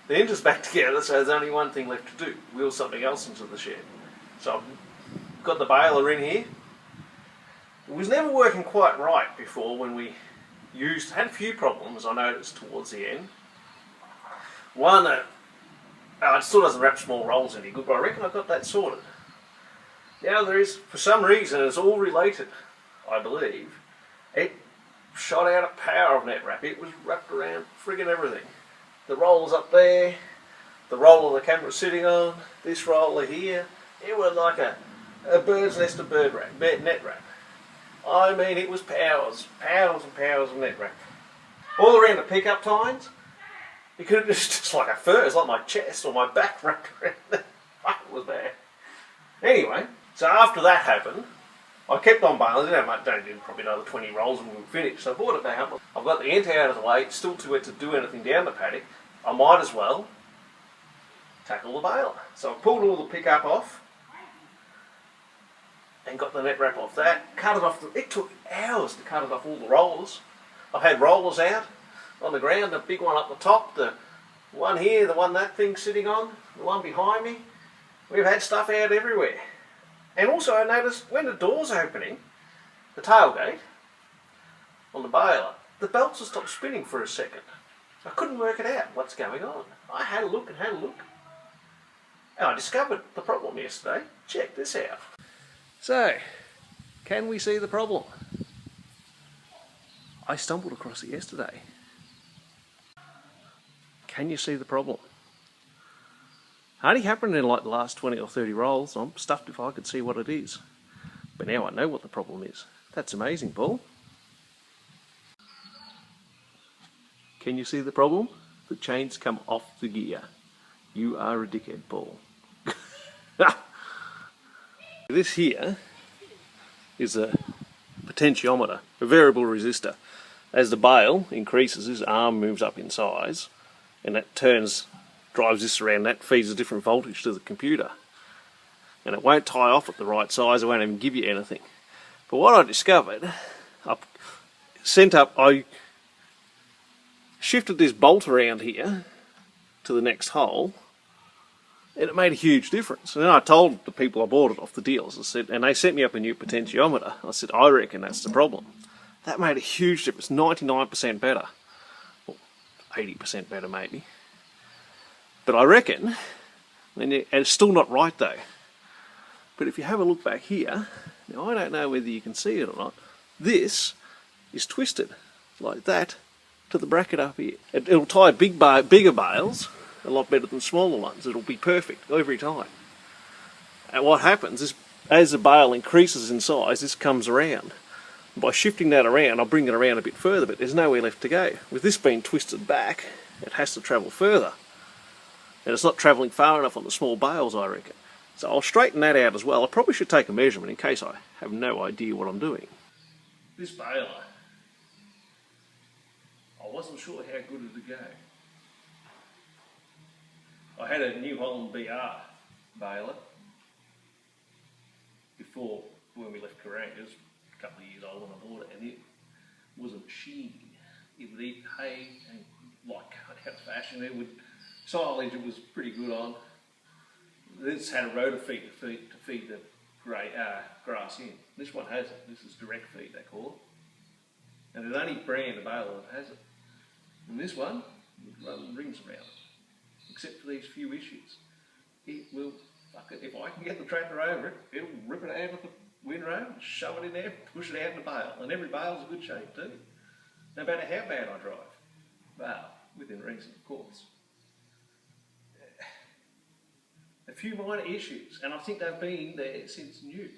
The engine's back together, so there's only one thing left to do, wheel something else into the shed. So I've got the baler in here. It was never working quite right before when we had a few problems I noticed towards the end. One, it still doesn't wrap small rolls any good, but I reckon I've got that sorted. The other is, for some reason, it's all related, I believe. It shot out a power of net wrap. It was wrapped around friggin' everything. The rollers up there, the roller the camera's sitting on, this roller here. It was like a bird's nest of net wrap. I mean, it was powers and powers of net wrap. All around the pickup tines, it was just like a fur. It's like my chest or my back wrapped around it. It was bad. Anyway, so after that happened, I kept on baling. I did probably another 20 rolls and we were finished. So I brought it back up. I've got the ent out of the way. It's still too wet to do anything down the paddock. I might as well tackle the baler. So I pulled all the pickup off and got the net wrap off that. Cut it off. It took hours to cut it off all the rollers. I've had rollers out on the ground. The big one up the top, the one here, the one that thing's sitting on, the one behind me. We've had stuff out everywhere. And also I noticed when the door's opening, the tailgate on the baler, the belts have stopped spinning for a second. I couldn't work it out, what's going on. I had a look and had a look. And I discovered the problem yesterday. Check this out. So, can we see the problem? I stumbled across it yesterday. Can you see the problem? Only happened in like the last 20 or 30 rolls. I'm stuffed if I could see what it is. But now I know what the problem is. That's amazing, Paul. Can you see the problem? The chains come off the gear. You are a dickhead, Paul. This here is a potentiometer, a variable resistor. As the bale increases, his arm moves up in size, and that drives this around. That feeds a different voltage to the computer, and it won't tie off at the right size. It won't even give you anything. But what I discovered, I shifted this bolt around here to the next hole, and it made a huge difference. And then I told the people I bought it off the deals, I said, and they sent me up a new potentiometer. I said, I reckon that's the problem. That made a huge difference, 99% better, or 80% better maybe. But I reckon, and it's still not right though, but if you have a look back here, now I don't know whether you can see it or not, this is twisted like that to the bracket up here. It'll tie bigger bales a lot better than smaller ones. It'll be perfect every time. And what happens is, as the bale increases in size, this comes around. By shifting that around, I'll bring it around a bit further, but there's nowhere left to go. With this being twisted back, it has to travel further. And it's not travelling far enough on the small bales, I reckon. So I'll straighten that out as well. I probably should take a measurement in case I have no idea what I'm doing. This baler, I wasn't sure how good it would go. I had a New Holland BR baler before, when we left Korea. It was a couple of years old when I bought it, and it was a machine. It would eat hay and like out of fashion. It would silage. It was pretty good on. This had a rotor feed to feed the grass in. This one hasn't. This is direct feed, they call it. And there's only brand of baler that has it. And this one would run rings around it. Except for these few issues. It will, fuck it, if I can get the tractor over it, it'll rip it out of the windrow, shove it in there, push it out in the bale. And every bale's in good shape too. No matter how bad I drive. Well, within reason, of course. A few minor issues, and I think they've been there since new.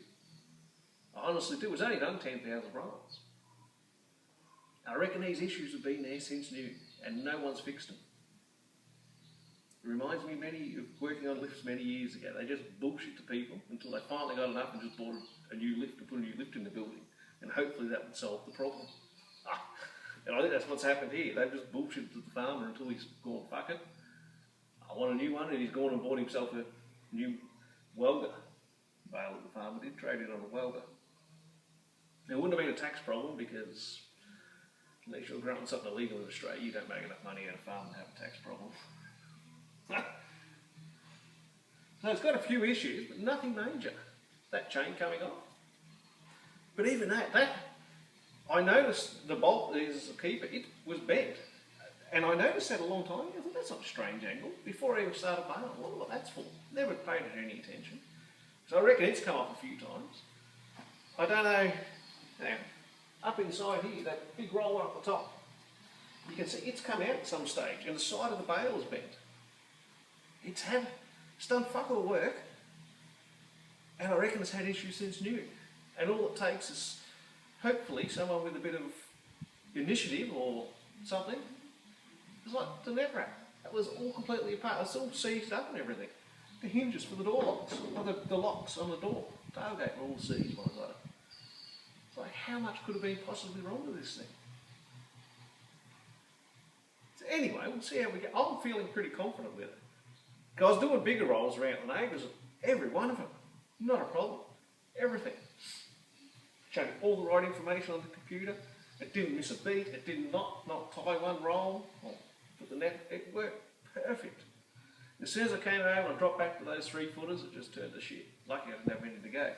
I honestly do. It's only done 10,000 rolls. I reckon these issues have been there since new, and no one's fixed them. It reminds me of working on lifts many years ago. They just bullshit to people until they finally got enough and just bought a new lift to put a new lift in the building. And hopefully that would solve the problem. And I think that's what's happened here. They've just bullshitted to the farmer until he's gone, fuck it, I want a new one, and he's gone and bought himself a new welder. Bale that the farmer did, trade it on a welder. Now, it wouldn't have been a tax problem because unless you're growing something illegal in Australia, you don't make enough money out of farm to have a tax problem. So it's got a few issues, but nothing major. That chain coming off. But even that I noticed the bolt is the keeper, it was bent. And I noticed that a long time ago. I thought, that's not a strange angle. Before I even started bailing, I wonder what that's for. Never paid it any attention. So I reckon it's come off a few times. I don't know. Now, up inside here, that big roller up the top, you can see it's come out at some stage and the side of the bale is bent. It's done fuck all work, and I reckon it's had issues since new. And all it takes is hopefully someone with a bit of initiative or something. It's like the net wrap. It was all completely apart. It's all seized up and everything. The hinges for the door locks, or the locks on the door, tailgate were all seized when I got it. It's like, how much could have been possibly wrong with this thing? So anyway, we'll see how we go. I'm feeling pretty confident with it. Because I was doing bigger rolls around the neighbours, every one of them. Not a problem. Everything. Showing all the right information on the computer. It didn't miss a beat. It did not tie one roll. Put the net. It worked perfect. As soon as I came over and I dropped back to those 3-footers, it just turned to shit. Lucky I didn't have anything to go.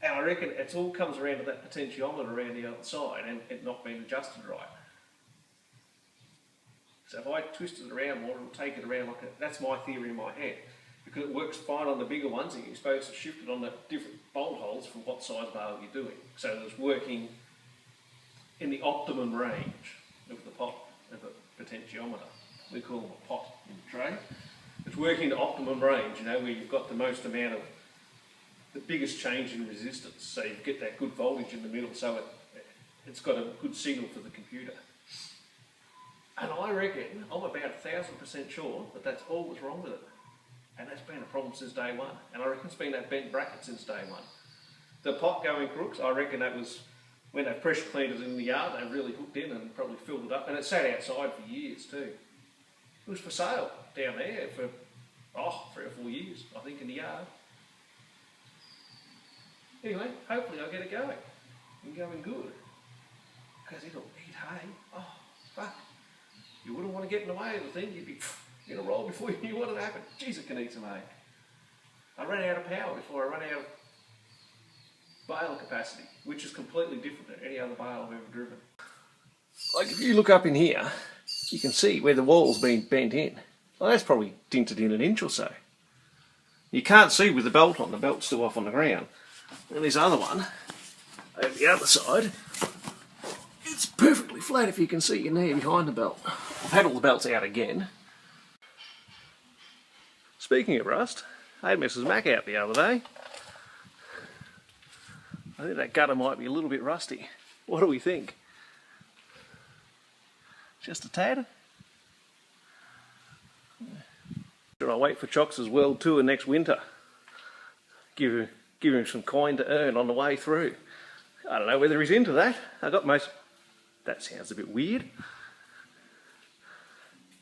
And I reckon it all comes around to that potentiometer around the other side and it not being adjusted right. So if I twist it around more, it'll take it around like a, that's my theory in my head. Because it works fine on the bigger ones, and you're supposed to shift it on the different bolt holes for what size bale you're doing. So it's working in the optimum range of the pot, of the potentiometer. We call them a pot in the trade. It's working the optimum range, you know, where you've got the most amount of, the biggest change in resistance. So you get that good voltage in the middle, so it's got a good signal for the computer. And I reckon, I'm about 1,000% sure that that's all that's wrong with it. And that's been a problem since day one. And I reckon it's been that bent bracket since day one. The pot going crooks, I reckon that was when they pressure cleaned it in the yard, they really hooked in and probably filled it up. And it sat outside for years too. It was for sale down there for 3 or 4 years, I think, in the yard. Anyway, hopefully I'll get it going and going good. Because it'll eat hay. Oh, fuck. You wouldn't want to get in the way of the thing, you'd be in a roll before you knew what had happened. Jeez, it can eat some hay. I ran out of power before I ran out of bale capacity, which is completely different than any other bale I've ever driven. Like if you look up in here, you can see where the wall's been bent in. Well, that's probably dinted in an inch or so. You can't see with the belt on, the belt's still off on the ground. And this other one, over the other side, it's perfectly flat if you can see in there behind the belt. I've had all the belts out again. Speaking of rust, I had Mrs. Mac out the other day. I think that gutter might be a little bit rusty. What do we think? Just a tad? Should I wait for Chox's World Tour next winter? Give him some coin to earn on the way through. I don't know whether he's into that. I got most... That sounds a bit weird.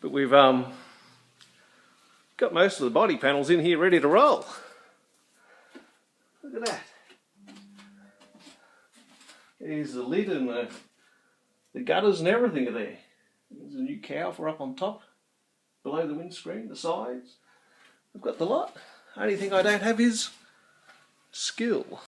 But we've got most of the body panels in here ready to roll. Look at that. There's the lid and the gutters and everything are there. There's a new cow for up on top, below the windscreen, the sides. I've got the lot. Only thing I don't have is skill.